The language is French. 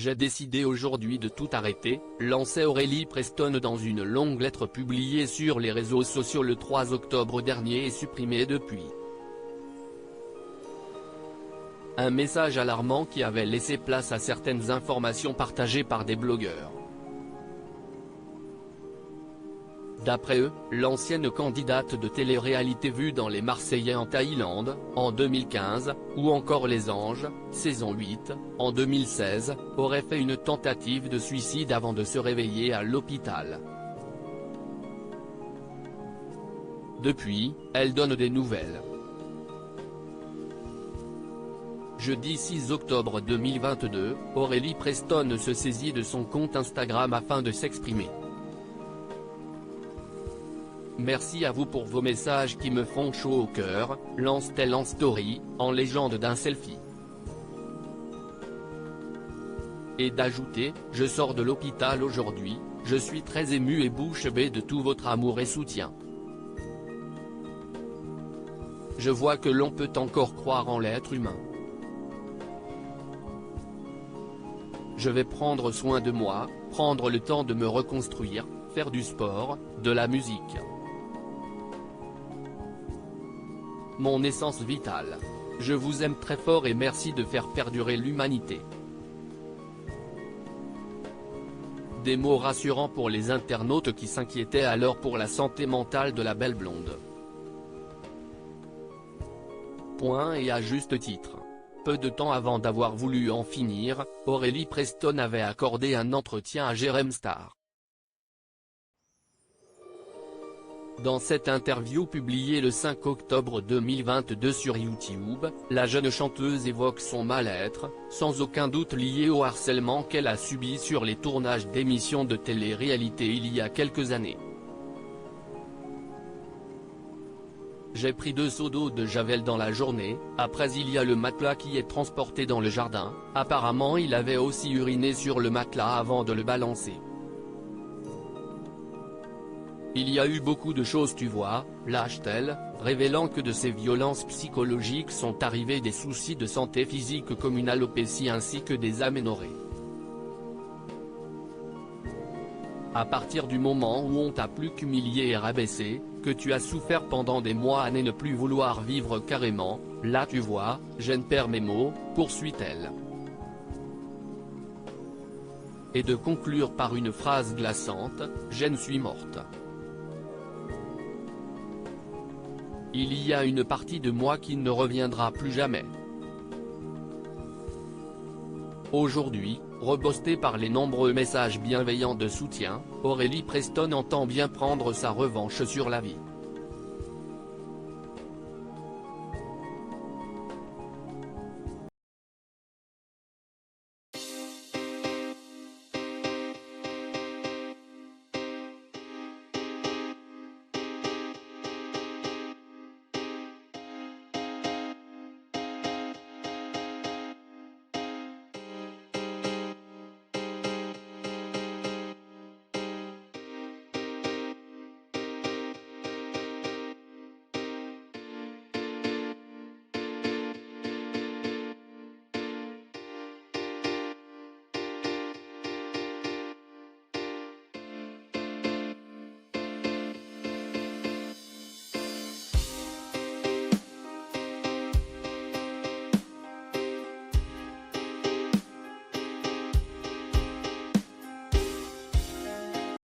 J'ai décidé aujourd'hui de tout arrêter, lançait Aurélie Preston dans une longue lettre publiée sur les réseaux sociaux le 3 octobre dernier et supprimée depuis. Un message alarmant qui avait laissé place à certaines informations partagées par des blogueurs. D'après eux, l'ancienne candidate de télé-réalité vue dans Les Marseillais en Thaïlande, en 2015, ou encore Les Anges, saison 8, en 2016, aurait fait une tentative de suicide avant de se réveiller à l'hôpital. Depuis, elle donne des nouvelles. Jeudi 6 octobre 2022, Aurélie Preston se saisit de son compte Instagram afin de s'exprimer. Merci à vous pour vos messages qui me font chaud au cœur, lance-t-elle en story, en légende d'un selfie. Et d'ajouter, je sors de l'hôpital aujourd'hui, je suis très ému et bouche bée de tout votre amour et soutien. Je vois que l'on peut encore croire en l'être humain. Je vais prendre soin de moi, prendre le temps de me reconstruire, faire du sport, de la musique. Mon essence vitale. Je vous aime très fort et merci de faire perdurer l'humanité. Des mots rassurants pour les internautes qui s'inquiétaient alors pour la santé mentale de la belle blonde. Point et à juste titre. Peu de temps avant d'avoir voulu en finir, Aurélie Preston avait accordé un entretien à Jérém Star. Dans cette interview publiée le 5 octobre 2022 sur YouTube, la jeune chanteuse évoque son mal-être, sans aucun doute lié au harcèlement qu'elle a subi sur les tournages d'émissions de télé-réalité il y a quelques années. J'ai pris 2 seaux d'eau de Javel dans la journée, après il y a le matelas qui est transporté dans le jardin, apparemment il avait aussi uriné sur le matelas avant de le balancer. Il y a eu beaucoup de choses tu vois, lâche-t-elle, révélant que de ces violences psychologiques sont arrivés des soucis de santé physique comme une alopécie ainsi que des aménorrhées. À partir du moment où on t'a plus qu'humilié et rabaissé, que tu as souffert pendant des mois à ne plus vouloir vivre carrément, là tu vois, je ne perds mes mots, poursuit-elle. Et de conclure par une phrase glaçante, je ne suis morte. Il y a une partie de moi qui ne reviendra plus jamais. Aujourd'hui, rebostée par les nombreux messages bienveillants de soutien, Aurélie Preston entend bien prendre sa revanche sur la vie.